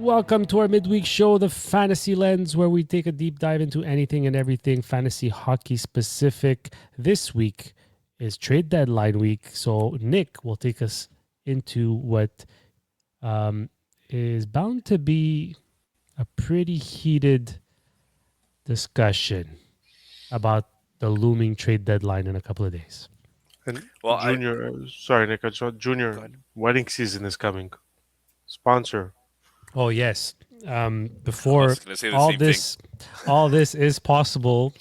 Welcome to our midweek show, The Fantasy Lens, where we take a deep dive into anything and everything fantasy hockey specific. This week is trade deadline week, so Nick will take us into what is bound to be a pretty heated discussion about the looming trade deadline in a couple of days. And Well, Junior, sorry, Nick, go Junior, ahead. wedding season is coming. Sponsor. Oh yes, I before was going to say the all same thing. all this is possible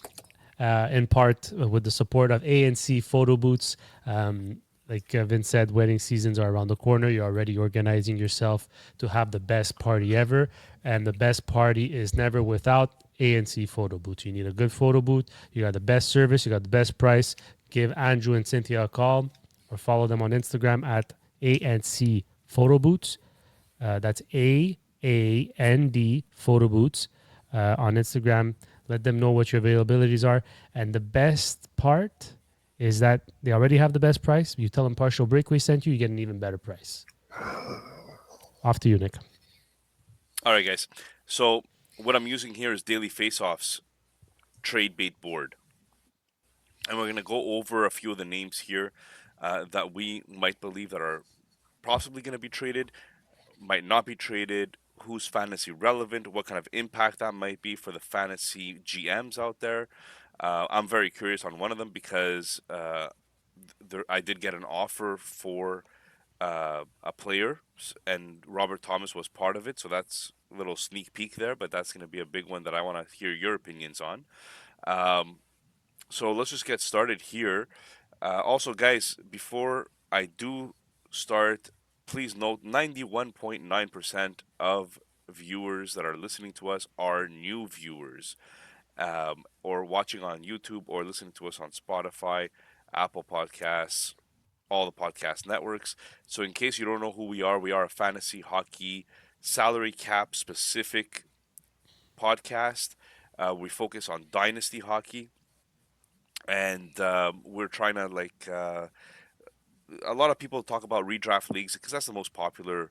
in part with the support of ANC Photo Booths. Like Vince said, wedding seasons are around the corner. You're already organizing yourself to have the best party ever. And the best party is never without ANC Photo Booths. You need a good photo booth. You got the best service. You got the best price. Give Andrew and Cynthia a call or follow them on Instagram at ANC Photo Booths. That's AAND Photo Booths on Instagram. Let them know what your availabilities are. And the best part is that they already have the best price. You tell them Partial Breakaway sent you, you get an even better price. Off to you, Nick. All right, guys. So what I'm using here is Daily Faceoff's trade bait board, and we're going to go over a few of the names here that we might believe that are possibly going to be traded, might not be traded, who's fantasy relevant, what kind of impact that might be for the fantasy GMs out there. I'm very curious on one of them because I did get an offer for a player, and Robert Thomas was part of it. So that's a little sneak peek there, but that's going to be a big one that I want to hear your opinions on. Um, so let's just get started here. Also, guys, before I do start, please note 91.9% of viewers that are listening to us are new viewers, or watching on YouTube or listening to us on Spotify, Apple Podcasts, all the podcast networks. So, in case you don't know who we are a fantasy hockey salary cap specific podcast. We focus on dynasty hockey, and we're trying to a lot of people talk about redraft leagues because that's the most popular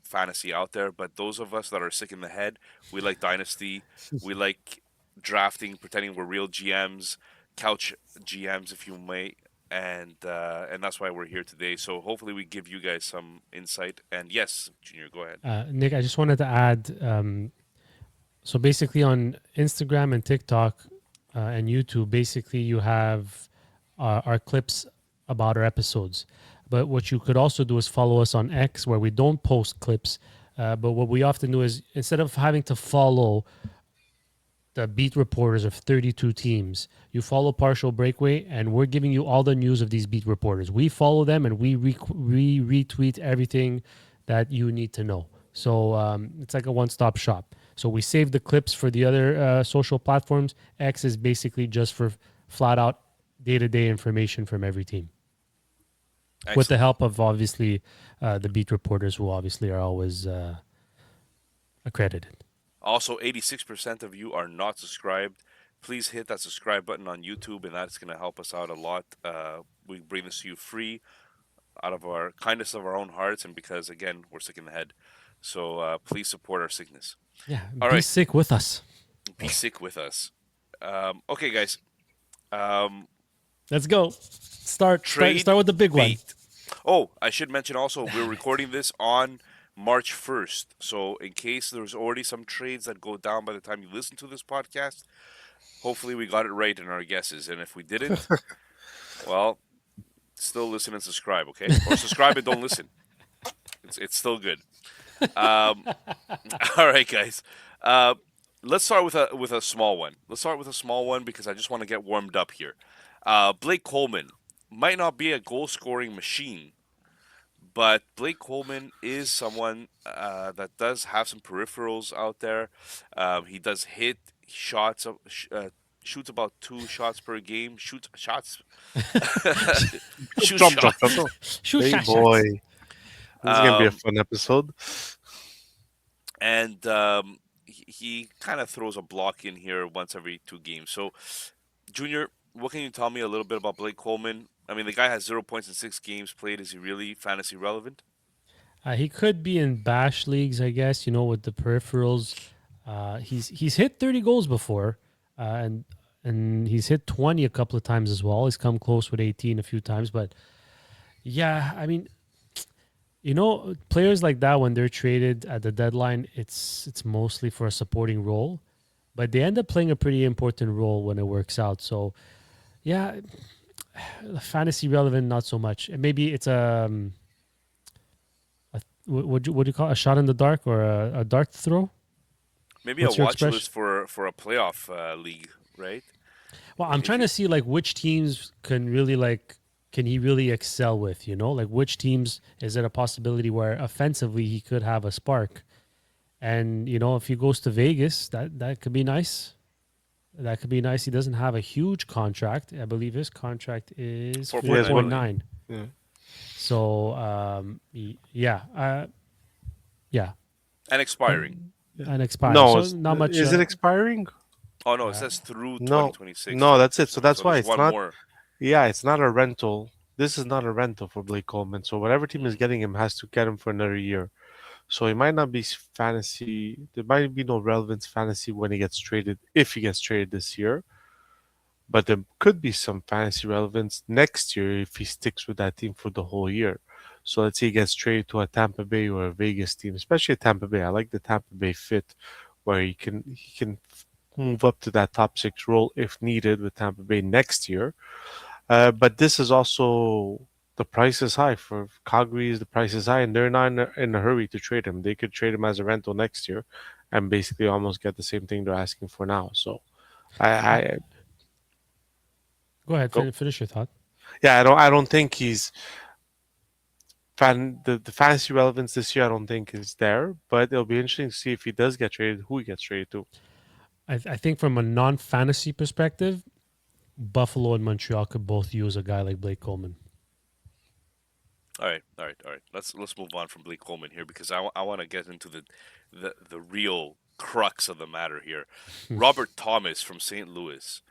fantasy out there. But those of us that are sick in the head, we like dynasty. We like drafting, pretending we're real GMs, couch GMs, if you may, and that's why we're here today. So hopefully we give you guys some insight. And yes, Junior, go ahead. Nick, I just wanted to add so basically on Instagram and TikTok and YouTube, basically you have our clips about our episodes. But what you could also do is follow us on X, where we don't post clips. But what we often do is instead of having to follow the beat reporters of 32 teams, you follow Partial Breakaway, and we're giving you all the news of these beat reporters. We follow them and we retweet everything that you need to know. So it's like a one-stop shop. So we save the clips for the other social platforms. X is basically just for flat out day-to-day information from every team. Excellent. With the help of obviously the beat reporters, who obviously are always accredited. Also, 86% of you are not subscribed. Please hit that subscribe button on YouTube, and that's going to help us out a lot. We bring this to you free out of our kindness of our own hearts, and because, again, we're sick in the head. So please support our sickness. Yeah, All be right. sick with us. Be sick with us. Okay, guys. Um, Let's go. Start trade with the big one. bait. Oh, I should mention also, we're recording this on March 1st. So, in case there's already some trades that go down by the time you listen to this podcast, hopefully we got it right in our guesses. And if we didn't, well, still listen and subscribe, okay? Or subscribe and don't listen. It's still good. All right, guys. Let's start with a small one. Let's start with a small one because I just want to get warmed up here. Blake Coleman might not be a goal scoring machine, but Blake Coleman is someone that does have some peripherals out there. He does hit shots, shoots about 2 shots per game. Shoots shots, shoot Jump, shots. jump. Shoot Hey, shots. boy. This is going to be a Um, fun episode. and he kind of throws a block in here once every 2 games. So, Junior, what can you tell me a little bit about Blake Coleman? I mean, the guy has 0 points in 6 games played. Is he really fantasy relevant? He could be in bash leagues, I guess. You know, with the peripherals. He's hit 30 goals before, and he's hit 20 a couple of times as well. He's come close with 18 a few times, but yeah, I mean, you know, players like that when they're traded at the deadline, it's mostly for a supporting role, but they end up playing a pretty important role when it works out. So yeah, fantasy relevant, not so much. And maybe it's what do you call it? A shot in the dark or a dart throw? Maybe a What's your watch expression? list for a playoff league, right? Well, I'm If trying you to see like which teams can really like can he really excel with, you know? Like which teams is it a possibility where offensively he could have a spark? And you know, if he goes to Vegas, that could be nice. That could be nice. He doesn't have a huge contract. I believe his contract is four He point has nine one. million. 4.9. Yeah. So, yeah, yeah, And expiring. and expire. No, So not much. is it expiring? Oh no, it Uh, says through No, 2026, no, that's it. So that's So why there's it's one not. more. Yeah, it's not a rental. This is not a rental for Blake Coleman. So whatever team is getting him has to get him for another year. So he might not be fantasy. There might be no relevance fantasy when he gets traded, if he gets traded this year. But there could be some fantasy relevance next year if he sticks with that team for the whole year. So let's say he gets traded to a Tampa Bay or a Vegas team, especially a Tampa Bay. I like the Tampa Bay fit, where he can move up to that top six role if needed with Tampa Bay next year. But this is also the price is high for Calgary. The price is high, and they're not in a hurry to trade him. They could trade him as a rental next year, and basically almost get the same thing they're asking for now. So I Go ahead, go. finish your thought. Yeah, I don't think he's the fantasy relevance this year. I don't think is there, but it'll be interesting to see if he does get traded, who he gets traded to. I think from a non-fantasy perspective, Buffalo and Montreal could both use a guy like Blake Coleman. All right. Let's move on from Blake Coleman here because I want to get into the real crux of the matter here. Robert Thomas from St. Louis,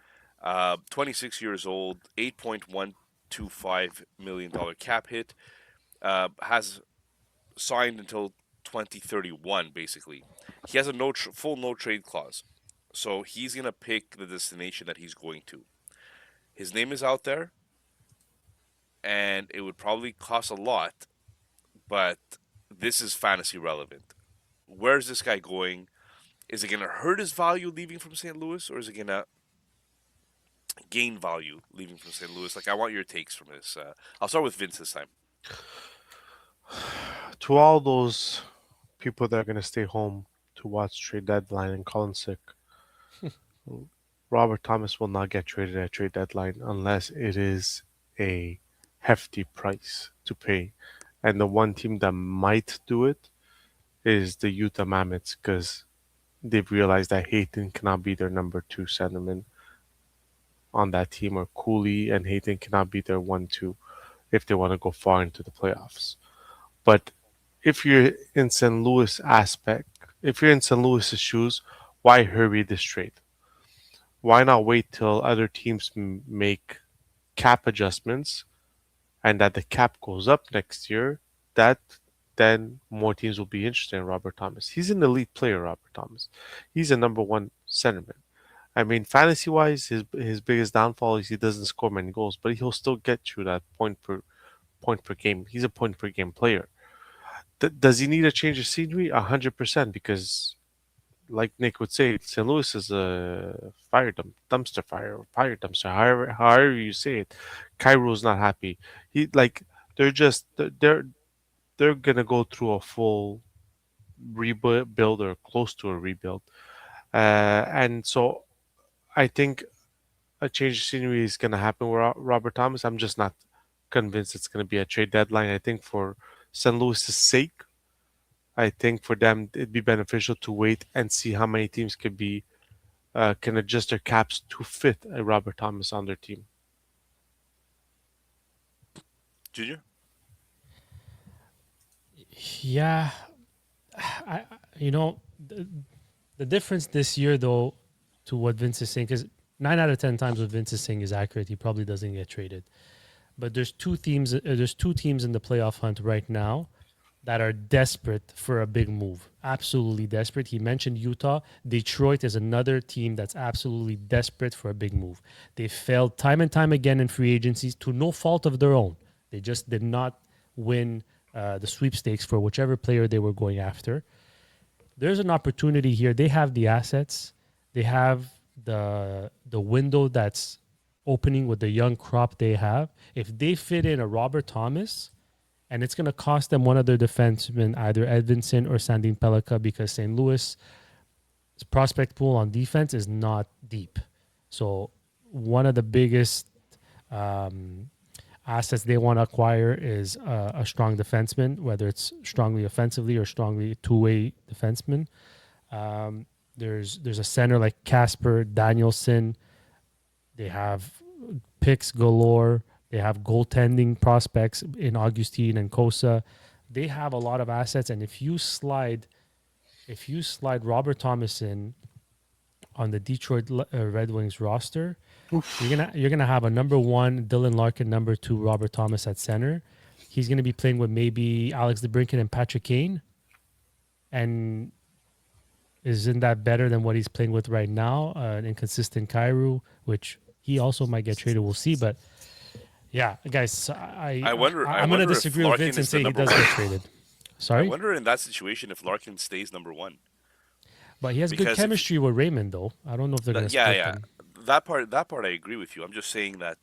26 years old, $8.125 million cap hit, has signed until 2031. Basically, he has a full no trade clause, so he's gonna pick the destination that he's going to. His name is out there, and it would probably cost a lot, but this is fantasy relevant. Where's this guy going? Is it going to hurt his value leaving from St. Louis, or is it going to gain value leaving from St. Louis? Like, I want your takes from this. I'll start with Vince this time. To all those people that are going to stay home to watch trade deadline and call in sick, Robert Thomas will not get traded at trade deadline unless it is a hefty price to pay. And the one team that might do it is the Utah Mammoths because they've realized that Hayton cannot be their number two centerman on that team, or Cooley and Hayton cannot be their 1-2 if they want to go far into the playoffs. But if you're in St. Louis aspect, if you're in St. Louis's shoes, why hurry this trade? Why not wait till other teams make cap adjustments and that the cap goes up next year? That then more teams will be interested in Robert Thomas. He's an elite player, Robert Thomas. He's a number one centerman. I mean, fantasy wise, his biggest downfall is he doesn't score many goals, but he'll still get you that point per game. He's a point per game player. Does he need a change of scenery? 100%, because like Nick would say, St. Louis is a dumpster fire, or fire dumpster, however you say it. Cairo's not happy. He like they're just they're gonna go through a full rebuild or close to a rebuild, and so I think a change of scenery is gonna happen with Robert Thomas. I'm just not convinced it's gonna be a trade deadline. I think for St. Louis's sake, I think for them it'd be beneficial to wait and see how many teams can adjust their caps to fit a Robert Thomas on their team. Junior? Yeah, I you know the difference this year though to what Vince is saying, because 9 out of 10 times what Vince is saying is accurate. He probably doesn't get traded. But there's two teams. There's two teams in the playoff hunt right now that are desperate for a big move. Absolutely desperate. He mentioned Utah. Detroit is another team that's absolutely desperate for a big move. They failed time and time again in free agencies to no fault of their own. They just did not win the sweepstakes for whichever player they were going after. There's an opportunity here. They have the assets. They have the window that's opening with the young crop they have. If they fit in a Robert Thomas, and it's going to cost them one of their defensemen, either Edvinson or Sandin Pelika, because St. Louis' prospect pool on defense is not deep. So one of the biggest um, assets they want to acquire is a strong defenseman, whether it's strongly offensively or strongly two-way defenseman. There's a center like Casper Danielson. They have picks galore. They have goaltending prospects in Augustine and Kosa. They have a lot of assets, and if you slide Robert Thomas in on the Detroit Red Wings roster, you're gonna have a number one Dylan Larkin, number two Robert Thomas at center. He's gonna be playing with maybe Alex DeBrincat and Patrick Kane, and isn't that better than what he's playing with right now? An inconsistent Kyrou, which he also might get traded. We'll see, but yeah, guys, I wonder. I I'm gonna wonder if disagree with Larkin Vince and is the say he number does one. get traded. I Sorry, wonder in that situation if Larkin stays number one. but he has good Because if chemistry with Raymond, though. I don't know if they're gonna yeah, split yeah, them. that part I agree with you. I'm just saying that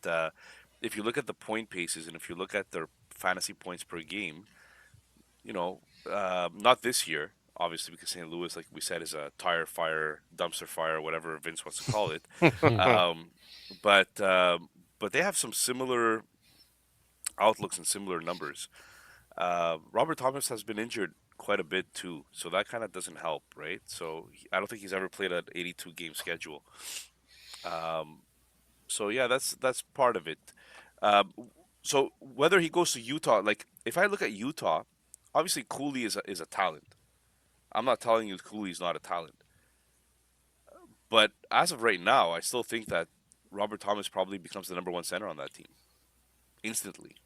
if you look at the point paces and if you look at their fantasy points per game, you know, not this year, obviously, because St. Louis, like we said, is a tire fire, dumpster fire, whatever Vince wants to call it. Um, but they have some similar outlooks and similar numbers. Robert Thomas has been injured quite a bit too, so that kind of doesn't help, right? So I don't think he's ever played an 82 game schedule. Um, so yeah, that's part of it. Um, so whether he goes to Utah, like if I look at Utah, obviously Cooley is a talent. I'm not telling you Cooley's not a talent, but as of right now, I still think that Robert Thomas probably becomes the number one center on that team instantly.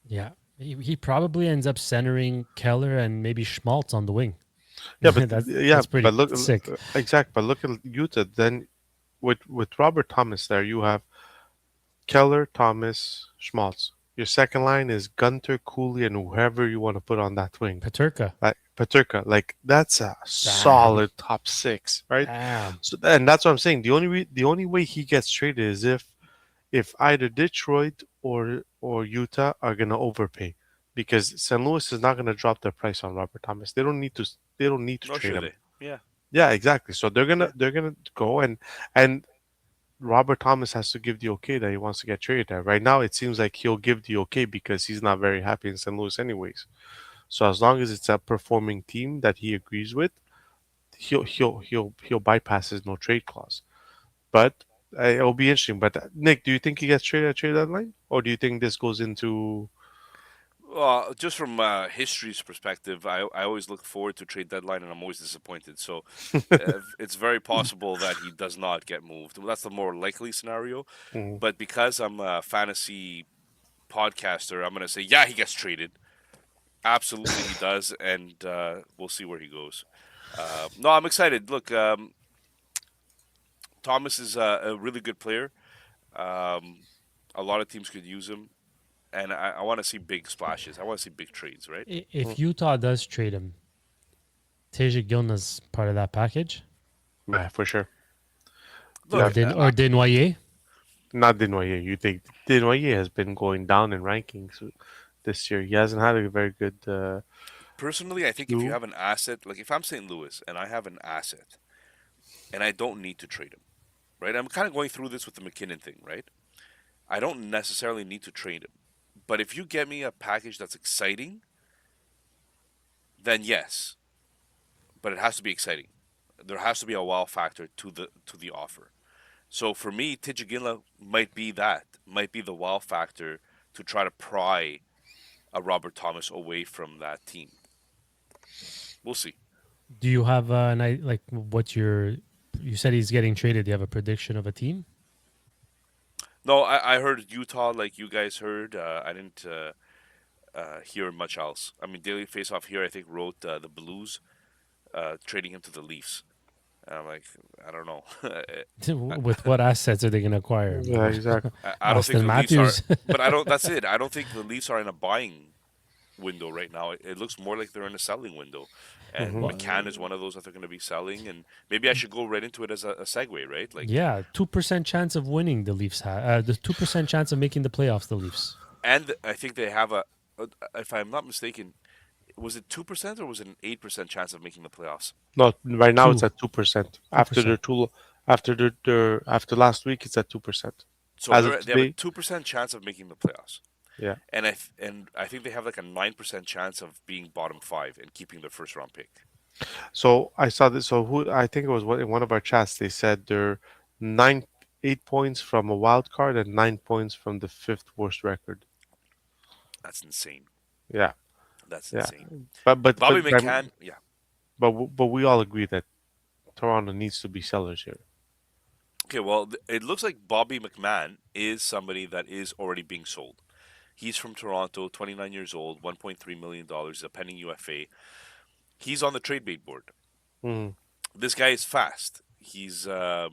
Yeah, he probably ends up centering Keller and maybe Schmaltz on the wing. Yeah, but That's pretty but look sick. exact. But look at Utah. Then with Robert Thomas there, you have Keller, Thomas, Schmaltz. Your second line is Gunter, Cooley, and whoever you want to put on that wing. Paterka. Like Paterka, like that's a Damn. solid top six, right? Damn. So and that's what I'm saying. The only way he gets traded is if either Detroit or Utah are gonna overpay, because St. Louis is not gonna drop their price on Robert Thomas. They don't need to Nor trade should him. they. Yeah, Yeah, exactly. So yeah. they're gonna go and Robert Thomas has to give the okay that he wants to get traded there. Right now, it seems like he'll give the okay because he's not very happy in St. Louis anyways. So as long as it's a performing team that he agrees with, he'll bypass his no trade clause. But it'll be interesting. But Nick, do you think he gets traded at trade deadline, or do you think this goes into? Well, just from history's perspective, I always look forward to trade deadline, and I'm always disappointed. So it's very possible that he does not get moved. Well, that's the more likely scenario. Mhm. But because I'm a fantasy podcaster, I'm going to say, yeah, he gets traded. Absolutely, he does, and we'll see where he goes. No, I'm excited. Look, Thomas is a really good player. Um, a lot of teams could use him, and I want to see big splashes. I want to see big trades, right? If Utah does trade him, Teja Gilna's part of that package, Yeah, for sure. or Look, Yeah, Den or Desnoyers. not Desnoyers. You think Desnoyers has been going down in rankings this year? He hasn't had a very good. personally, I think if you Two. have an asset, like if I'm St. Louis and I have an asset and I don't need to trade him, right? I'm kind of going through this with the McKinnon thing, right? I don't necessarily need to trade him. But if you get me a package that's exciting, then yes. But it has to be exciting. There has to be a wow factor to the offer. So for me, Tijagila might be that, might be the wow factor to try to pry a Robert Thomas away from that team. We'll see. Do you have like what's your? You said he's getting traded. Do you have a prediction of a team? No, I heard Utah like you guys heard. I didn't. here much else. I mean, Daily Faceoff here, I think, wrote the Blues trading him to the Leafs. And I'm like, I don't know. With what assets are they going to acquire? I Yeah, mean, exactly. I don't think Austin the Leafs are, Matthews. but I don't. That's it. I don't think the Leafs are in a buying window right now. It looks more like they're in a selling window, and Hmm. McCann is one of those that they're going to be selling. And maybe I should go right into it as a segue, right? Like, Yeah, 2% chance of winning the Leafs. The 2% chance of making the playoffs, the Leafs. and I think they have if I'm not mistaken, was it 2% or was it an 8% chance of making the playoffs? No, right now it's Two. at 2%. After 2%. their two, after last week, it's at 2%. So As of they have a today, 2% chance of making the playoffs, yeah. and I think they have like a 9% chance of being bottom five and keeping their first round pick. So I saw this. So who I think it was in one of our chats. They said they're 8 points from a wild card and 9 points from the fifth worst record. That's insane. Yeah, That's yeah. insane. But Bobby McCann, yeah. but we all agree that Toronto needs to be sellers here. Okay, well, it looks like Bobby McMahon is somebody that is already being sold. He's from Toronto, 29 years old, $1.3 million, a pending UFA. He's on the trade bait board. Mm. This guy is fast. He's a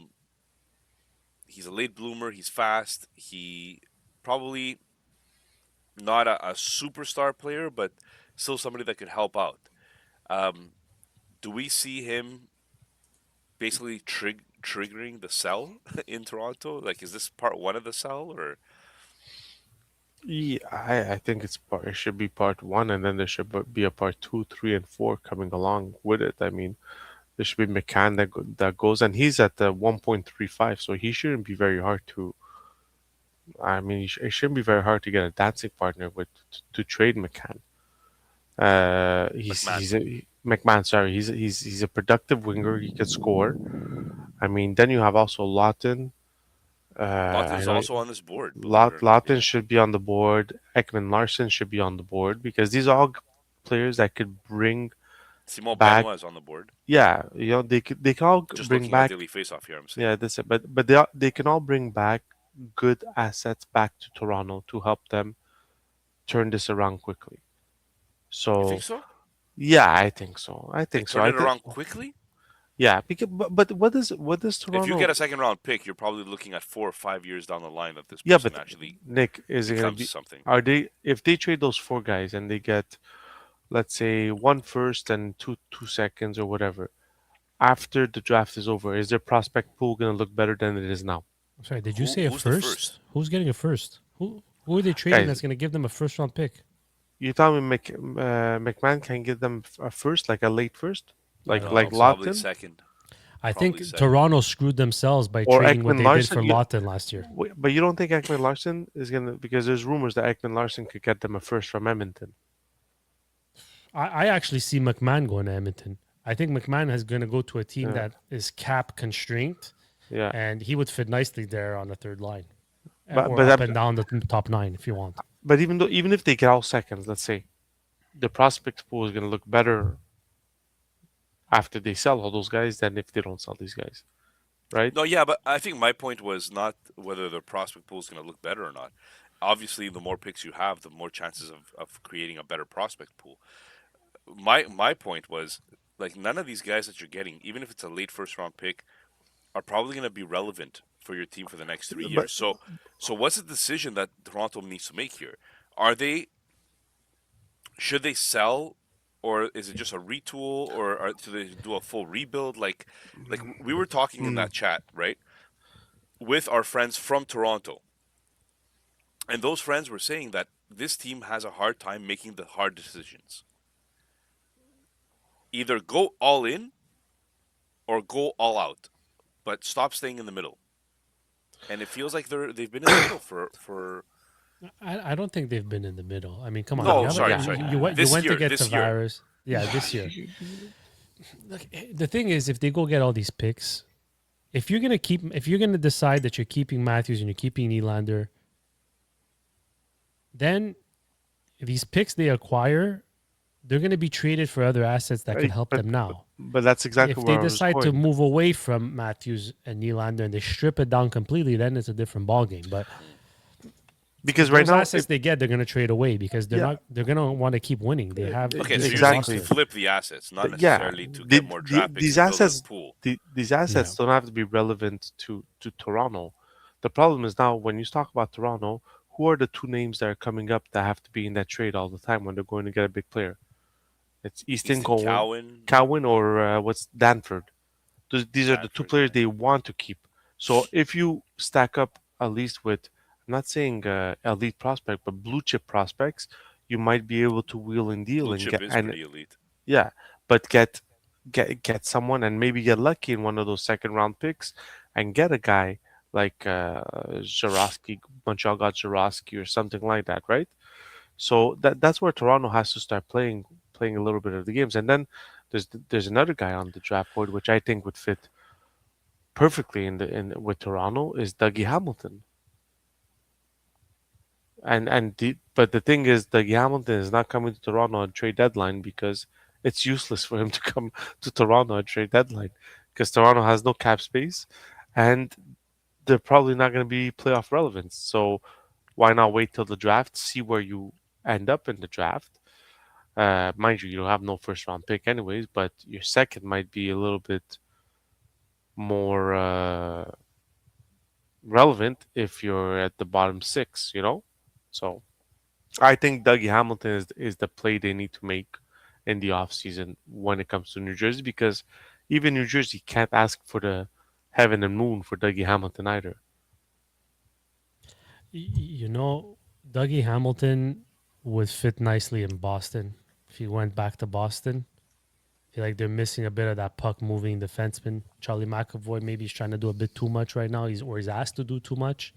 late bloomer. He's fast. He probably not a superstar player, but still somebody that could help out. Um, do we see him basically triggering the sell in Toronto? Like, is this part one of the sell, or Yeah, I think it should be part one, and then there should be a part two, three, and four coming along with it. I mean, there should be McCann that goes, and he's at the 1.35, so he shouldn't be very hard to. I mean, it shouldn't be very hard to get a dancing partner with to trade McCann. McMahon? McMahon. Sorry, he's a productive winger. He can score. I mean, then you have also Lawton. I Lawton's know also on this board, believe it or not. Lawton should be on the board. Ekman Larson should be on the board because these are all players that could bring Simon back. Benoit is on the board. Yeah, they can all Just bring looking at back. daily faceoff here, I'm saying. Yeah, that's it. But they can all bring back good assets back to Toronto to help them turn this around quickly. You think So so? yeah, I think so. I Like think so. turn I it think around quickly? yeah. Because but what does If you get Toronto? a second round pick, you're probably looking at 4 or 5 years down the line that this Yeah, person but actually Nick, is it gonna be? becomes something. Are they if they trade those four guys and they get, let's say, one first and two seconds or whatever after the draft is over? Is their prospect pool gonna look better than it is now? I'm sorry, did you say a Who's the first? first? Who's getting a first? Who are they trading Guys, that's going to give them a first round pick? you tell me McMahon can give them a first, like a late first, I like don't like think so. Probably Lawton second. I Probably think second. Toronto screwed themselves by or trading what Ekman they Larson. did for Lawton last year. But you don't think Ekman Larson is gonna, because there's rumors that Ekman Larson could get them a first from Edmonton. I actually see McMahon going to Edmonton. I think McMahon is going to go to a team Yeah. that is cap constrained, Yeah, and he would fit nicely there on the third line, but or but up I'm- and down the top nine if you want. but even if they get all seconds, let's say, the prospect pool is gonna look better after they sell all those guys than if they don't sell these guys, right? No, yeah, but I think my point was not whether the prospect pool is going to look better or not. Obviously, the more picks you have, the more chances of creating a better prospect pool. My point was, like, none of these guys that you're getting, even if it's a late first round pick, are probably going to be relevant for your team for the next 3 But years. So what's the decision that Toronto needs to make here? Should they sell, or is it just a retool, or do they do a full rebuild? Like we were talking in that chat, right, with our friends from Toronto, and those friends were saying that this team has a hard time making the hard decisions. Either go all in or go all out, but stop staying in the middle. And it feels like they've been in the middle for I don't think they've been in the middle. I mean, come on. No, you have- sorry, you- sorry. You went This to year, get this year. Tavares. Yeah, this year. Look, the thing is, if they go get all these picks, if you're gonna decide that you're keeping Matthews and you're keeping Nylander, then these picks they acquire, they're gonna be traded for other assets that could help But them now. but that's exactly If they where I was decide to going. move away from Matthews and Nylander and they strip it down completely, then it's a different ballgame. But Because right those now, assets they get, they're going to trade away because Yeah. they're going to want to keep winning. They have Uh, Okay, so decent you're saying to exactly. roster. flip the assets, not Yeah, necessarily to get more draft picks these and build a assets, pool. these Yeah. assets don't have to be relevant to Toronto. The problem is now when you talk about Toronto, who are the two names that are coming up that have to be in that trade all the time when they're going to get a big player? It's Easton Easton Cowan, Cowan. or what's Danford. These are the two Stanford. players they want to keep. So if you stack up at least with, I'm not saying elite prospect, but blue chip prospects, you might be able to wheel and deal Blue and chip get is and pretty elite. yeah, but get someone and maybe get lucky in one of those second round picks and get a guy like Jarosky, Montreal got Jarosky or something like that, right? So that's where Toronto has to start playing a little bit of the games, and then there's another guy on the draft board which I think would fit perfectly in with Toronto is Dougie Hamilton. But the thing is, Dougie Hamilton is not coming to Toronto on trade deadline because it's useless for him to come to Toronto on trade deadline because Toronto has no cap space, and they're probably not going to be playoff relevance. So why not wait till the draft, see where you end up in the draft? Mind you, you have no first round pick anyways, but your second might be a little bit more relevant if you're at the bottom six, you know? So I think Dougie Hamilton is the play they need to make in the offseason when it comes to New Jersey because even New Jersey can't ask for the heaven and moon for Dougie Hamilton either. You know, Dougie Hamilton would fit nicely in Boston if he went back to Boston. I feel like they're missing a bit of that puck moving defenseman. Charlie McAvoy maybe he's trying to do a bit too much right now. He's asked to do too much.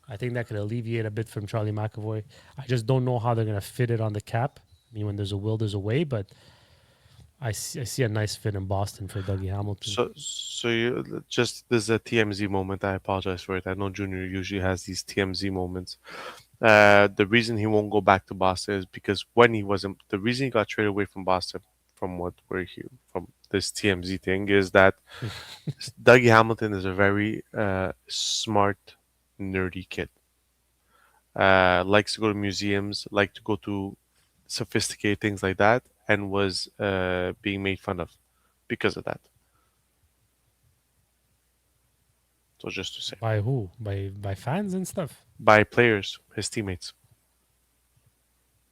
I think that could alleviate a bit from Charlie McAvoy. I just don't know how they're going to fit it on the cap. I mean, when there's a will, there's a way, but I see a nice fit in Boston for Dougie Hamilton. So you just there's a TMZ moment. I apologize for it. I know Junior usually has these TMZ moments. The reason he won't go back to Boston is because when he wasn't, the reason he got traded away from Boston, from what we're here, from this TMZ thing, is that Dougie Hamilton is a very smart, nerdy kid. Likes to go to museums, like to go to sophisticated things like that, and was being made fun of because of that. So just to say, By who? By fans and stuff. by players, his teammates.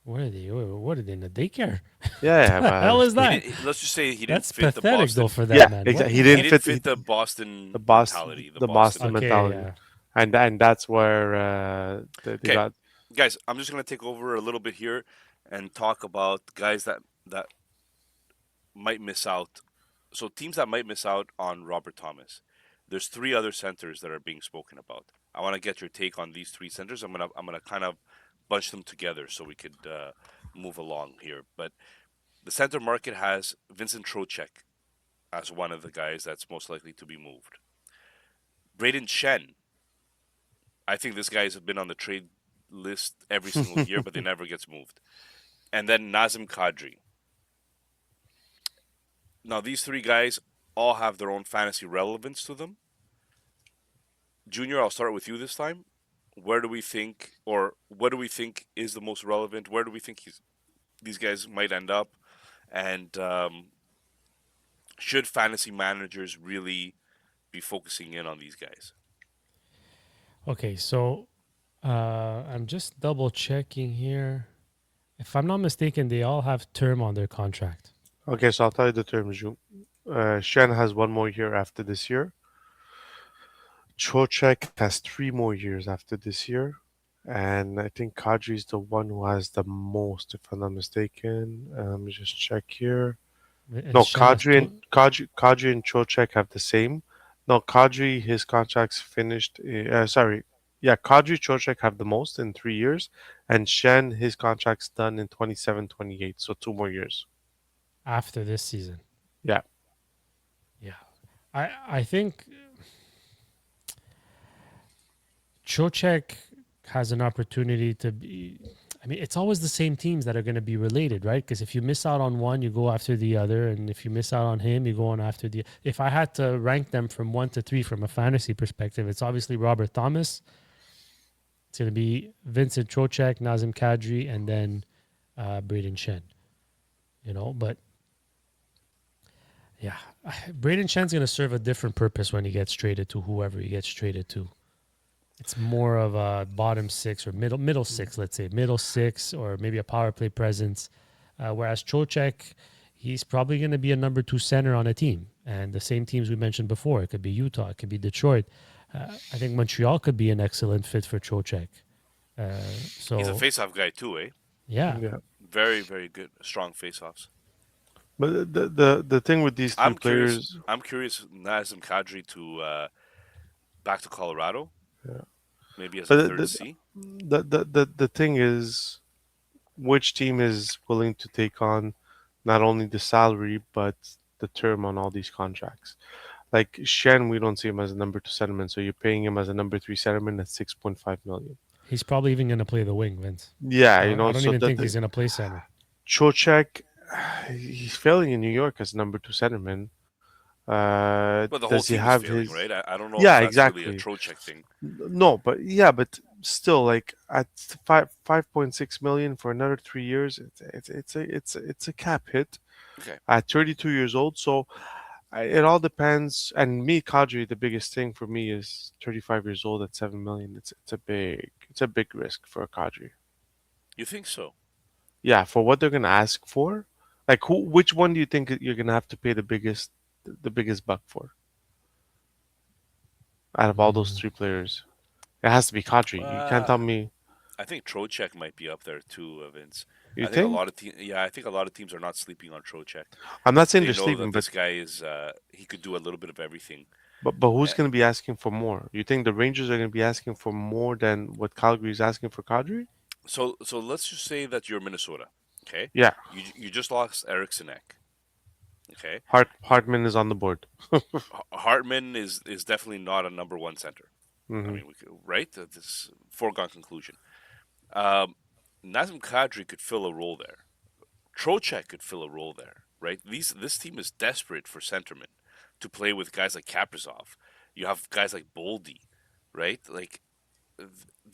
What are they? What are they in the daycare? Yeah, The hell is He that? let's just say he didn't That's fit the pathetic Boston. though for that yeah, man. exactly. What He the He didn't hell? didn't fit fit the Boston the boss, mentality. the Boston Okay, mentality, yeah. and that's where they Okay, got. guys, I'm just gonna take over a little bit here and talk about guys that might miss out. So teams that might miss out on Robert Thomas. There's three other centers that are being spoken about. I want to get your take on these three centers. I'm gonna kind of bunch them together so we could move along here. But the center market has Vincent Trocek as one of the guys that's most likely to be moved. Braden Shen. I think this guy has been on the trade list every single year, but they never gets moved. And then Nazem Kadri. Now these three guys all have their own fantasy relevance to them. Junior, I'll start with you this time. Where do we think, or what do we think is the most relevant? Where do we think these guys might end up? And should fantasy managers really be focusing in on these guys? Okay, so I'm just double checking here. If I'm not mistaken, they all have term on their contract. Okay, so I'll tell you the terms. Shen has one more year after this year. Trocheck has 3 more years after this year. And I think Kadri is the one who has the most, if I'm not mistaken. Let me just check here. And No, Shen has Kadri and Trocheck have the same. No, Kadri, his contract's finished. Sorry. Yeah, Kadri, Trocheck have the most in 3 years. And Shen, his contract's done in 27, 28. So 2 more years. after this season. Yeah. Yeah, I think Chocek has an opportunity to be. I mean, it's always the same teams that are going to be related, right? Because if you miss out on one, you go after the other, and if you miss out on him, you go on after the. If I had to rank them from 1 to 3 from a fantasy perspective, it's obviously Robert Thomas, It's going to be Vincent Trocek, Nazem Kadri, and then Braden Shen. But yeah, Braden Shen's going to serve a different purpose when he gets traded to whoever he gets traded to. It's more of a bottom six or middle six, let's say middle six, or maybe a power play presence. Whereas Trocek, he's probably going to be a number 2 center on a team, and the same teams we mentioned before. It could be Utah, it could be Detroit. I think Montreal could be an excellent fit for Trocek. So He's a face-off guy too, eh? yeah, Yeah. Very, very good, strong face-offs. But the thing with these three I'm curious. players, I'm curious. Nazem Kadri to back to Colorado, yeah. maybe as a But third C. the thing is, which team is willing to take on not only the salary but the term on all these contracts? Like Shen, we don't see him as a number 2 centerman, so you're paying him as a number 3 centerman at 6.5 million. he's probably even going to play the wing, Vince. Yeah, I you don't, know, I don't so even that think he's going to play center. Trocheck, he's failing in New York as number 2 centerman. But the whole Does he team is have failing, his? right? I don't know Yeah, if that's really a exactly. Trocheck thing. No, but yeah, but still, like at 5.6 million for another 3 years, it's a cap hit Okay. at 32 years old. So it all depends. And me, Kadri, the biggest thing for me is 35 years old at 7 million. It's a big risk for a Kadri. You think so? Yeah, for what they're gonna ask for, like which one do you think you're gonna have to pay the biggest buck for out of all those 3 players? It has to be Kadri. You can't tell me. I think Trocheck might be up there too, Vince. You I think a think? lot of I think a lot of teams are not sleeping on Trocheck. I'm not saying They they're know sleeping, that but this guy is he could do a little bit of everything. who's Eh, going to be asking for more? You think the Rangers are going to be asking for more than what Calgary is asking for Kadri? So let's just say that you're Minnesota. Okay, Yeah, you just lost Eriksson Ek. Okay, Hartman is on the board. Hartman is definitely not a number 1 center. I Hmm. mean, right? This foregone conclusion. Um, Nazem Kadri could fill a role there. Trocheck could fill a role there, right? This team is desperate for centermen to play with guys like Kaprizov. You have guys like Boldy, right? Like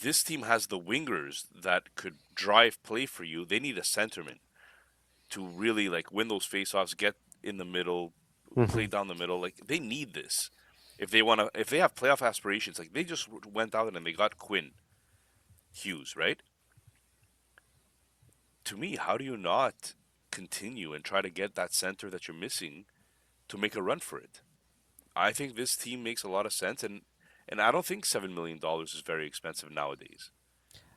this team has the wingers that could drive play for you. They need a centerman to really like win those faceoffs, get in the middle, Hmm. play down the middle. Like they need this if they want to. If they have playoff aspirations, like they just went out and they got Quinn Hughes, right? To me, how do you not continue and try to get that center that you're missing to make a run for it? I think this team makes a lot of sense, and I don't think $7 million is very expensive nowadays.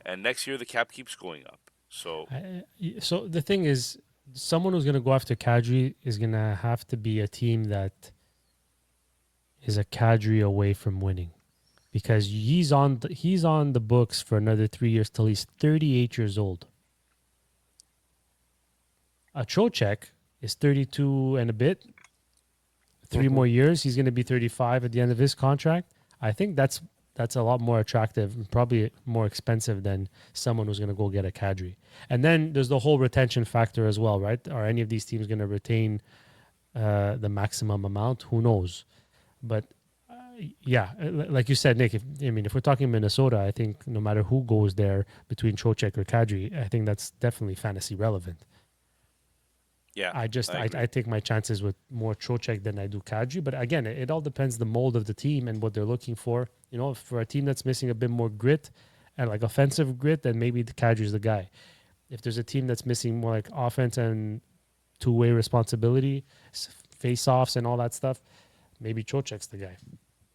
And next year the cap keeps going up. So So the thing is, someone who's going to go after Kadri is going to have to be a team that is a Kadri away from winning, because he's on the books for another 3 years till he's 38 years old. A Trocheck is 32 and a bit. 3 Mhm. more years, he's going to be 35 at the end of his contract. I think that's a lot more attractive and probably more expensive than someone who's going to go get a Kadri. And then there's the whole retention factor as well, right? Are any of these teams going to retain the maximum amount? Who knows? But yeah, like you said, Nick. If we're talking Minnesota, I think no matter who goes there between Trocheck or Kadri, I think that's definitely fantasy relevant. yeah, I agree. take my chances with more Trocheck than I do Kadri. But again, it all depends the mold of the team and what they're looking for. For a team that's missing a bit more grit and like offensive grit, then maybe the Kadri's the guy. If there's a team that's missing more like offense and two-way responsibility, face-offs and all that stuff, maybe Trocheck's the guy.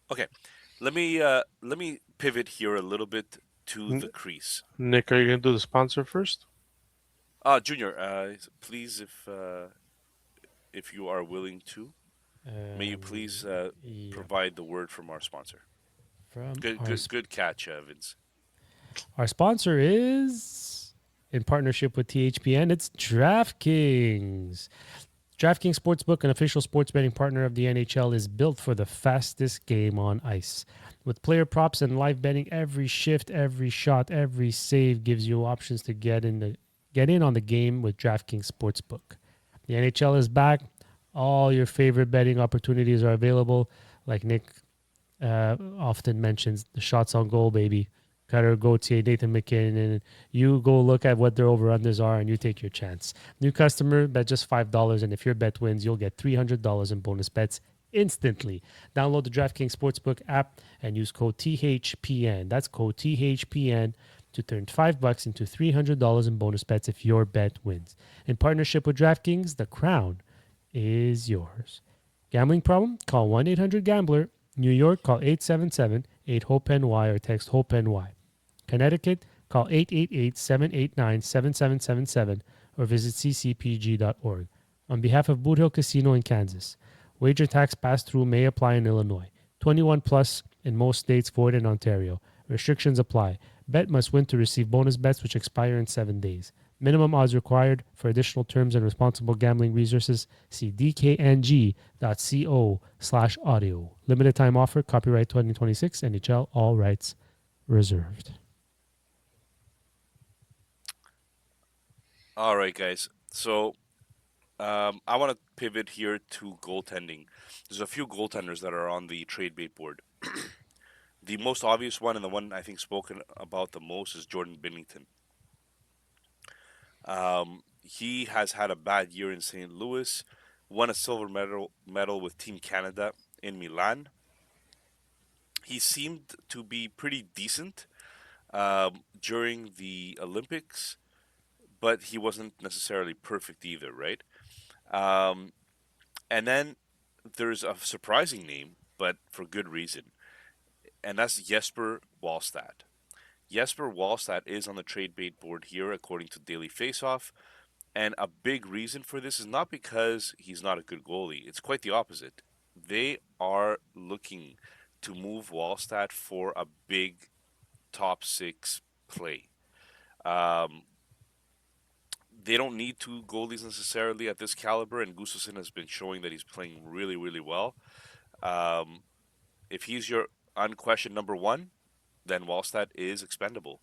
Okay, let me pivot here a little bit to the N- crease. Nick, are you going to do the sponsor first? Junior, please, if you are willing to, may you please Yeah. provide the word from our sponsor. From Good catch, Vince. our sponsor is in partnership with THPN. It's DraftKings. DraftKings Sportsbook, an official sports betting partner of the NHL, is built for the fastest game on ice. With player props and live betting, every shift, every shot, every save gives you options to get in on the game with DraftKings Sportsbook. The NHL is back. All your favorite betting opportunities are available. Like Nick often mentions, the shots on goal, baby. Cutter Gauthier, Nathan McKinnon. You go look at what their over-unders are and you take your chance. New customer, bet just $5. And if your bet wins, you'll get $300 in bonus bets instantly. Download the DraftKings Sportsbook app and use code THPN. That's code THPN to turn $5 into $300 in bonus bets if your bet wins. In partnership with DraftKings, the crown is yours. Gambling problem? Call 1-800-GAMBLER. New York, call 877-8-HOPE-NY or text HOPE-NY. Connecticut, call 888-789-7777 or visit ccpg.org. On behalf of Boot Hill Casino in Kansas, wager tax pass-through may apply in Illinois. 21 plus in most states, void in Ontario. Restrictions apply. Bet must win to receive bonus bets which expire in 7 days. Minimum odds required. For additional terms and responsible gambling resources, see dkng.co/audio. Limited time offer, copyright 2026, NHL, all rights reserved. All right, guys. So I want to pivot here to goaltending. There's a few goaltenders that are on the trade bait board. The most obvious one and the one I think spoken about the most is Jordan Binnington. He has had a bad year in St. Louis, won a silver medal with Team Canada in Milan. He seemed to be pretty decent during the Olympics, but he wasn't necessarily perfect either, right? Um, and then there's a surprising name, but for good reason, and that's Jesper Wallstedt. Jesper Wallstedt is on the trade bait board here, according to Daily Faceoff. And a big reason for this is not because he's not a good goalie. It's quite the opposite. They are looking to move Wallstedt for a big top six play. Um, they don't need two goalies necessarily at this caliber, and Gustafsson has been showing that he's playing really, really well. Um, if he's your unquestioned number one, then Wallstedt is expendable.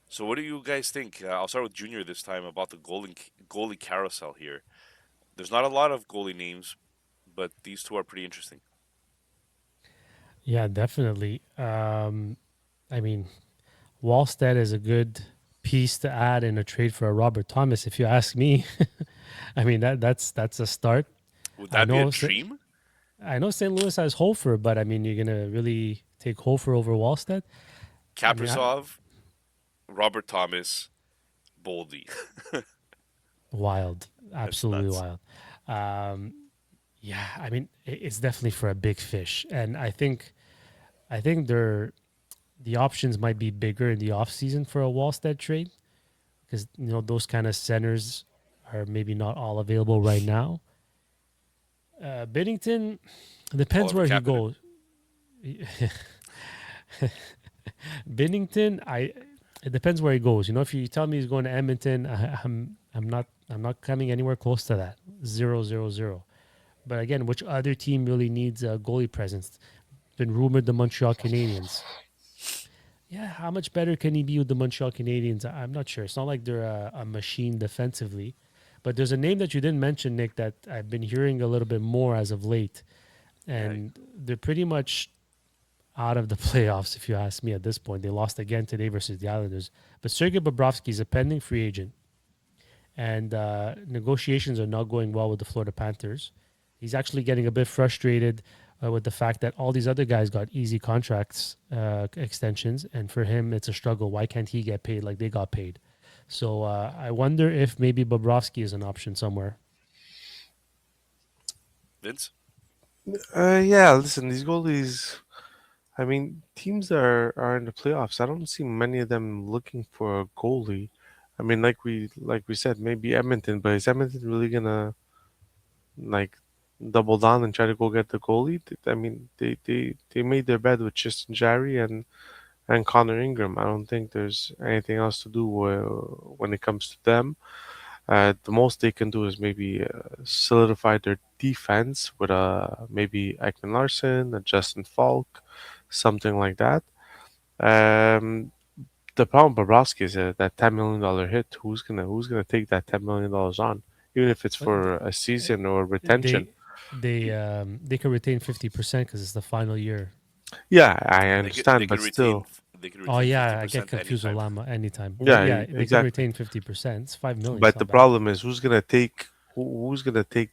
So, what do you guys think? I'll start with Junior this time about the goalie carousel here. There's not a lot of goalie names, but these two are pretty interesting. Yeah, definitely. I mean, Wallstedt is a good piece to add in a trade for a Robert Thomas, if you ask me. I mean that's a start. Would I that be a know dream? I know St. Louis has Hofer, but I mean you're gonna really take Hofer over Wallstedt. I mean, Kaprizov, Robert Thomas, Boldy. wild, That's absolutely nuts. wild. Um, yeah, I mean it's definitely for a big fish, and I think the options might be bigger in the offseason for a Wallstedt trade because those kind of centers are maybe not all available right now. Binnington depends Oliver where he Kapanen. goes. Binnington, it depends where he goes. If you tell me he's going to Edmonton, I'm not coming anywhere close to that. 0-0-0. But again, which other team really needs a goalie presence? Been rumored the Montreal Canadiens. Yeah, how much better can he be with the Montreal Canadiens? I'm not sure. It's not like they're a machine defensively. But there's a name that you didn't mention, Nick, that I've been hearing a little bit more as of late. Yeah. And they're pretty much out of the playoffs, if you ask me at this point. They lost again today versus the Islanders. But Sergei Bobrovsky is a pending free agent. And negotiations are not going well with the Florida Panthers. He's actually getting a bit frustrated with the fact that all these other guys got easy contracts extensions, and for him it's a struggle. Why can't he get paid like they got paid? So I wonder if maybe Bobrovsky is an option somewhere. Vince? Yeah, listen, these goalies. I mean, teams that are in the playoffs. I don't see many of them looking for a goalie. I mean, like we said, maybe Edmonton, but is Edmonton really gonna like double down and try to go get the goalie? I mean, they made their bed with Tristan Jarry and Connor Ingram. I don't think there's anything else to do when it comes to them. The most they can do is maybe solidify their defense with maybe Ekman Larson, a Justin Falk, something like that. Um, the problem with Bobrovsky is that $10 million hit. Who's gonna take that $10 million on, even if it's But for a season or retention? they can retain 50% because it's the final year. Yeah, I They understand, can but retain still, they could Oh retain yeah, I get 50% confused with anytime. Lama anytime. But Yeah, yeah, they can exactly. retain 50%. It's 5 million. It's But not the bad. problem is who's gonna take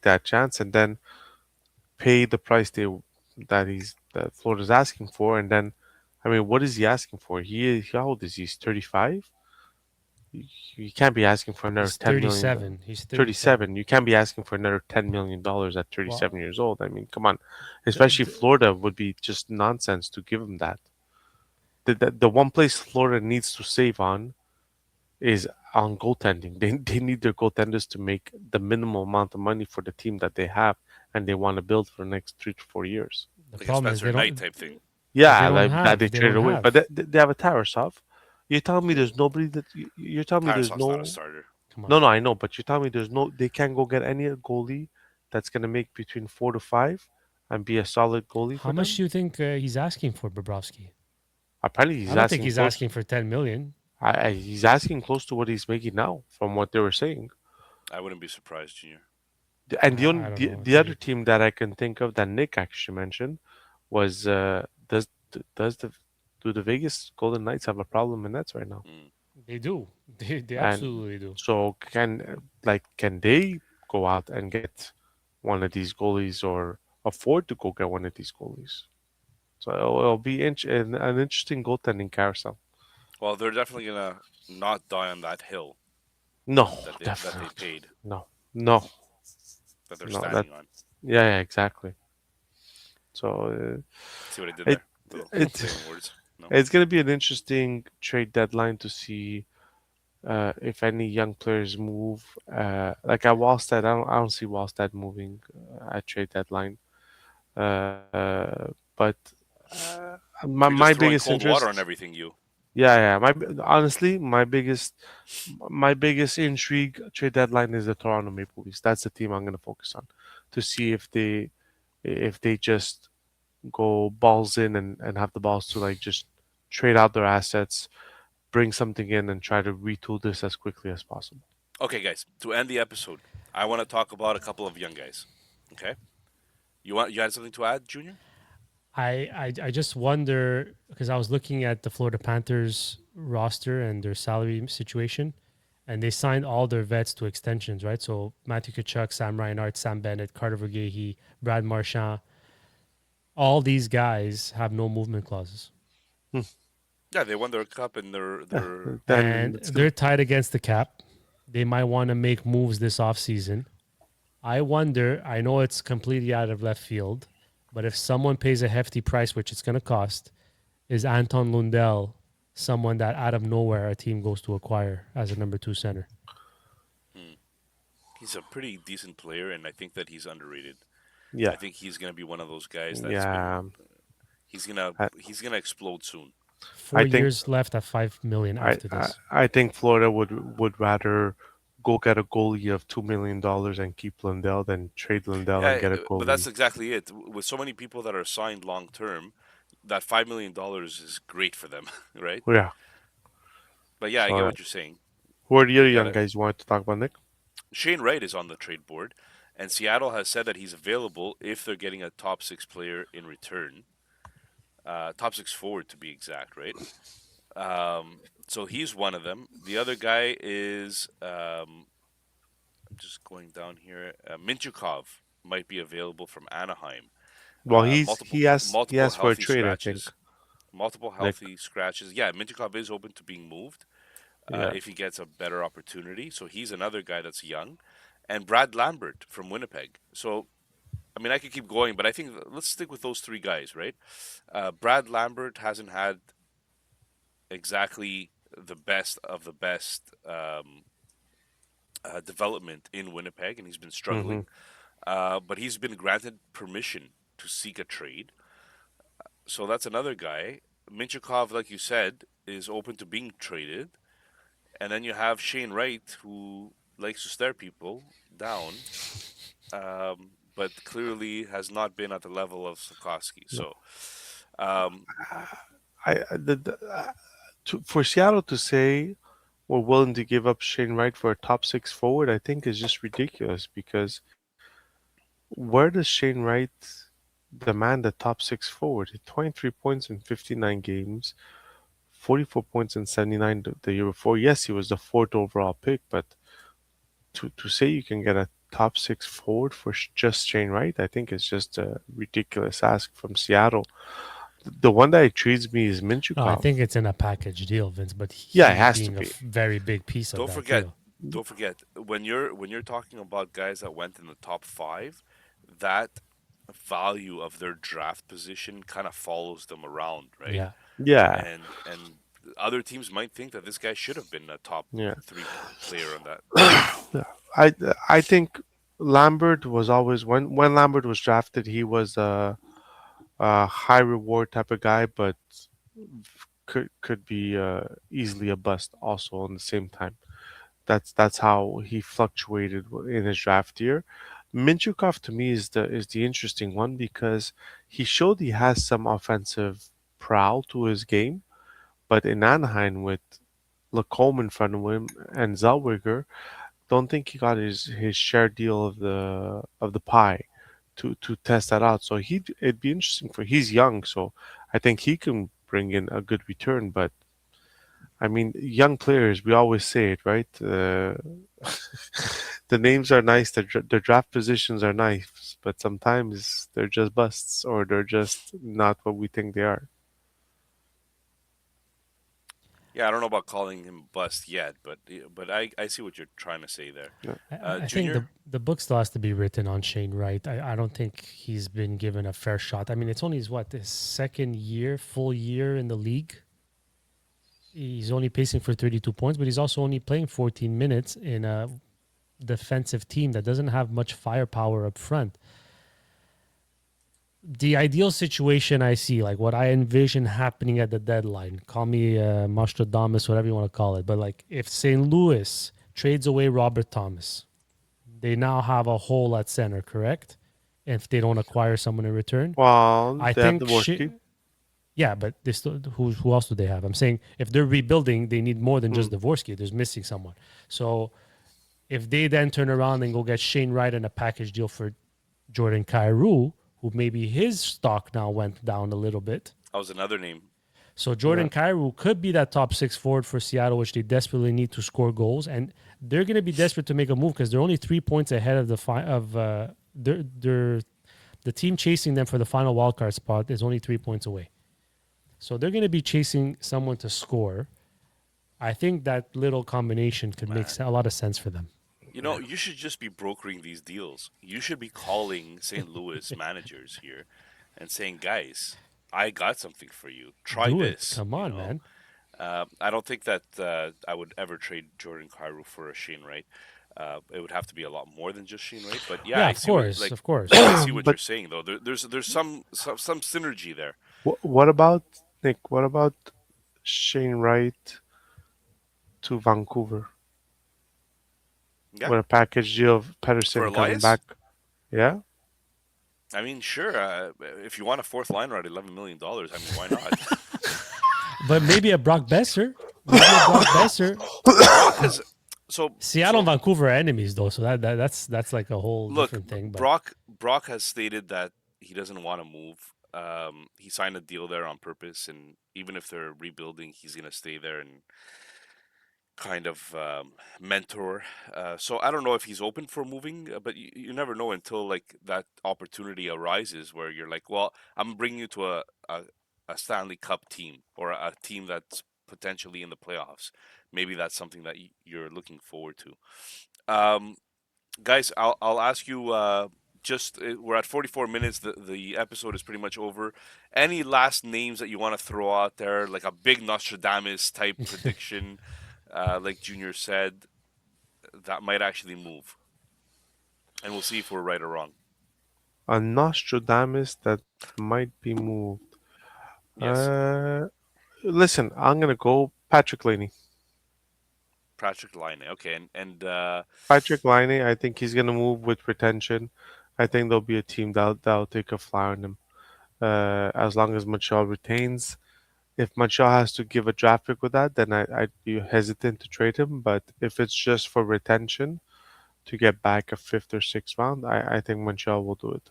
that chance and then pay the price that Florida's asking for, and then, I mean, what is he asking for? How old is he? He's 35. You can't be asking for another He's $10 million. 37. He's 37. 37. You can't be asking for another $10 million at Well, 37 years old. I mean, come on. the, Especially the, Florida would be just nonsense to give him that. The one place Florida needs to save on is on goaltending. They need their goaltenders to make the minimal amount of money for the team that they have and they want to build for the next 3 to 4 years. the Like a problem is Spencer they Knight don't. type thing. But they Yeah, don't like that they have. They traded don't away, but have. they have a Tarasov. You're telling me there's nobody you're telling me there's Tarasov's not a no. starter. Come No, on. no, I know, but you're telling me there's no. They can't go get any goalie that's gonna make between 4 to 5 and be a solid goalie How for much them. do you think he's asking for Bobrovsky? Apparently, I he's don't think asking he's close. asking for 10 million. He's asking close to what he's making now, from what they were saying. I wouldn't be surprised, Junior. And I don't know. the other team that I can think of that Nick actually mentioned was does the do the Vegas Golden Knights have a problem in nets right now? Mm. They do. They And absolutely do. so can they go out and get one of these goalies or afford to go get one of these goalies? So it'll be an interesting goaltending carousel. Well, they're definitely gonna not die on that hill No, that definitely they not. paid, No, no, that they're no. That standing on. yeah, exactly. So See what I did it there? Little it play on words. No. it's gonna be an interesting trade deadline to see if any young players move. Like at Wallstead, I don't see Wallstead moving at trade deadline. But You're my just throwing biggest cold water on interest, everything, you. yeah, yeah. Honestly, my biggest intrigue trade deadline is the Toronto Maple Leafs. That's the team I'm going to focus on to see if they just go balls in and have the balls to like just trade out their assets, bring something in, and try to retool this as quickly as possible. Okay, guys. To end the episode, I want to talk about a couple of young guys. Okay. You had something to add, Junior? I just wonder because I was looking at the Florida Panthers roster and their salary situation, and they signed all their vets to extensions, right? So Matthew Kachuk, Sam Reinhart, Sam Bennett, Carter Vergehe, Brad Marchand, all these guys have no movement clauses, Hmm. Yeah, they won their cup and their Then and it's gonna. they're tied against the cap. They might want to make moves this offseason. I wonder, I know it's completely out of left field, but if someone pays a hefty price, which it's going to cost, is Anton Lundell someone that out of nowhere a team goes to acquire as a number two center? Hmm. He's a pretty decent player, and I think that he's underrated. I Yeah, think he's gonna be one of those guys that's been. yeah. He's gonna I, he's gonna explode soon. Four I think years left at 5 million after this. I think Florida would rather go get a goalie of $2 million and keep Lindell than trade Lindell and Yeah, get a but that's goalie. exactly it. With so many people that are signed long term, that $5 million is great for them, right? Yeah. But yeah, I So get what you're saying. who are the other You young gotta. guys you wanted to talk about, Nick? Shane Wright is on the trade board, and Seattle has said that he's available if they're getting a top six player in return, top six forward to be exact, right? So he's one of them. The other guy is I'm just going down here. Minchukov might be available from Anaheim. Well, he Multiple asked for a healthy trade, I think. scratches. Multiple Nick. healthy scratches. Yeah, Minchukov is open to being moved Yeah. if he gets a better opportunity. So he's another guy that's young. And Brad Lambert from Winnipeg. So, I mean, I could keep going, but I think let's stick with those three guys, right? Brad Lambert hasn't had exactly the best of the best development in Winnipeg, and he's been Mm-hmm. struggling. But he's been granted permission to seek a trade. So that's another guy. Minchukov, like you said, is open to being traded. And then you have Shane Wright, who likes to stare people down, but clearly has not been at the level of Sikorsky. No. So, um, For Seattle to say we're willing to give up Shane Wright for a top six forward, I think is just ridiculous because where does Shane Wright demand a top six forward? 23 points in 59 games, 44 points in 79 the year before. Yes, he was the fourth overall pick, but to say you can get a top six forward for just Shane Wright, I think it's just a ridiculous ask from Seattle. The one that intrigues me is No, I Minchukov. think it's in a package deal, Vince. But Yeah, it he has to being a be. very big piece of Don't that forget, deal. don't forget when you're talking about guys that went in the top five, that value of their draft position kind of follows them around, right? Yeah. Yeah, And other teams might think that this guy should have been a top yeah. three player on that draft. I I think Lambert was always when Lambert was drafted, he was a high reward type of guy, but could be easily a bust also on the same time. That's how he fluctuated in his draft year. Minchukov to me is the interesting one because he showed he has some offensive prowl to his game, but in Anaheim with Lacombe in front of him and Zellweger, don't think he got his share deal of the pie to test that out. So he it'd be interesting for he's young, so I think he can bring in a good return. But I mean, young players, we always say it, right? The names are nice, the draft positions are nice, but sometimes they're just busts or they're just not what we think they are. Yeah, I don't know about calling him bust yet, but I see what you're trying to say there. Yeah. I think Junior, the book still has to be written on Shane Wright. I don't think he's been given a fair shot. I mean, it's only his second year, full year in the league. He's only pacing for 32 points, but he's also only playing 14 minutes in a defensive team that doesn't have much firepower up front. The ideal situation I see, like what I envision happening at the deadline, call me Nostradamus, whatever you want to call it, but like if St. Louis trades away Robert Thomas, they now have a hole at center, correct? If they don't acquire someone in return, Well, I they have think the Dvorsky. yeah, but they still who else do they have? I'm saying if they're rebuilding, they need more than just Hmm. Dvorsky. There's missing someone. So if they then turn around and go get Shane Wright in a package deal for Jordan Kyrou, who maybe his stock now went down a little bit. that was another name. So Yeah. Jordan Kyrou could be that top six forward for Seattle, which they desperately need to score goals, and they're going to be desperate to make a move because they're only 3 points ahead of the team chasing them for the final wildcard spot is only 3 points away. So they're going to be chasing someone to score. I think that little combination could make Man, a lot of sense for them. you know, you should just be brokering these deals. You should be calling St. Louis managers here and saying, guys, I got something for you. Try Do it. this. Come You on, know, man. I don't think that I would ever trade Jordan Cairo for a Shane Wright. It would have to be a lot more than just Shane Wright. But yeah, Yeah, I of see what course. like Of course. I see what But you're saying though. There's some synergy there. what about Nick? What about Shane Wright to Vancouver Yeah, with a package deal of for Pedersen coming Elias. back? Yeah. I mean, sure. If you want a fourth liner at $11 million, I mean, why not? But maybe a Brock Besser. Maybe a Brock Besser. Brock has Seattle and so Vancouver are enemies though, so that's like a whole look. different thing. But Brock has stated that he doesn't want to move. He signed a deal there on purpose, and even if they're rebuilding, he's gonna stay there and kind of mentor. So I don't know if he's open for moving, but you never know until like that opportunity arises where you're like, well, I'm bringing you to a Stanley Cup team or a team that's potentially in the playoffs. Maybe that's something that you're looking forward to. Um, Guys, I'll ask you. Just we're at 44 minutes. The episode is pretty much over. Any last names that you want to throw out there, like a big Nostradamus type prediction, like Junior said, that might actually move, and we'll see if we're right or wrong. A Nostradamus that might be moved. Yes, Uh, Listen, I'm gonna go Patrick Laney. Patrick Line. Okay, and Patrick Laine, I think he's gonna move with retention. I think there'll be a team that'll take a flyer on him. As long as Montreal retains. If Montreal has to give a draft pick with that, then I'd be hesitant to trade him. But if it's just for retention to get back a fifth or sixth round, I think Montreal will do it.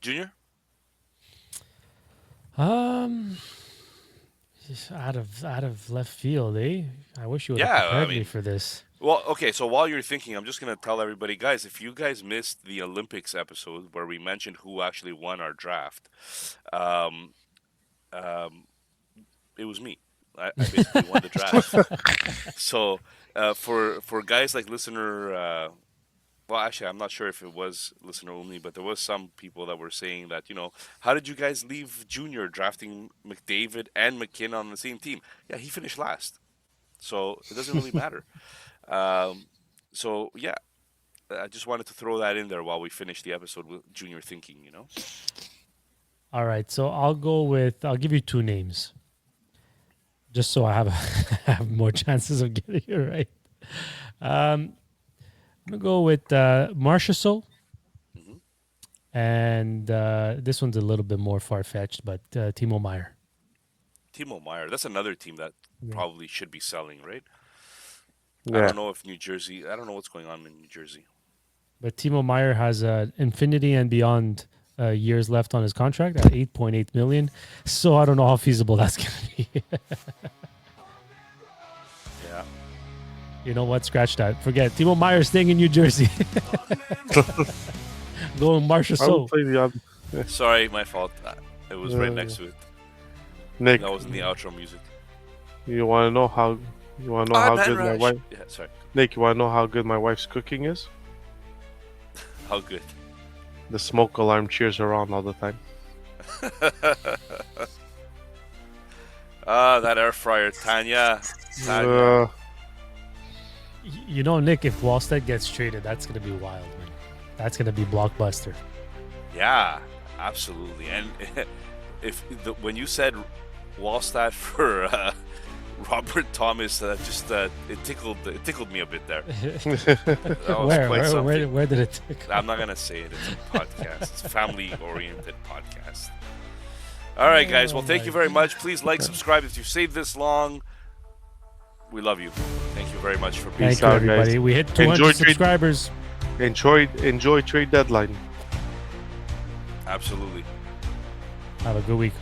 Junior. um, Out of left field, eh? I wish you would Yeah, have I prepared me mean, for this. well, okay. So while you're thinking, I'm just gonna tell everybody, guys, if you guys missed the Olympics episode where we mentioned who actually won our draft, um, um, it was me. I basically won the draft. So for guys like listener, well, actually, I'm not sure if it was listener only, but there was some people that were saying that, how did you guys leave Junior drafting McDavid and McKinnon on the same team? Yeah, he finished last, so it doesn't really matter. Um, so yeah, I just wanted to throw that in there while we finish the episode with Junior thinking. All right, so I'll give you two names, just so I have have more chances of getting it right. I'm gonna go with Marchessault, hmm and this one's a little bit more far fetched, but Timo Meyer. Timo Meyer, that's another team that Yeah. probably should be selling, right? I Yeah. don't know if New Jersey. I don't know what's going on in New Jersey. But Timo Meyer has infinity and beyond years left on his contract at 8.8 million. So I don't know how feasible that's going to be. Yeah. You know what? Scratch that. Forget Timo Meyer staying in New Jersey. Going Marcia I will So. play the other. Sorry, my fault. It was right Yeah. next to it. Nick, That wasn't the outro music. you want to know how good my wife? Yeah, sorry. Nick, you want to know how good my wife's cooking is? How good. The smoke alarm cheers her on all the time. That air fryer, Tanya. Tanya. You know, Nick, if Wallstead gets traded, that's going to be wild, man. That's going to be blockbuster. Yeah, absolutely. And when you said Wallstad for Robert Thomas, it tickled me a bit there. That was quite something. Where did it take? I'm not gonna say it. It's a podcast. It's a family-oriented podcast. All right, guys. Well, thank you very much. Please like, subscribe if you've stayed this long. We love you. Thank you very much for being Thank you, out, everybody. guys. We hit 200 Enjoy trade- subscribers. Enjoy trade deadline. Absolutely. Have a good week.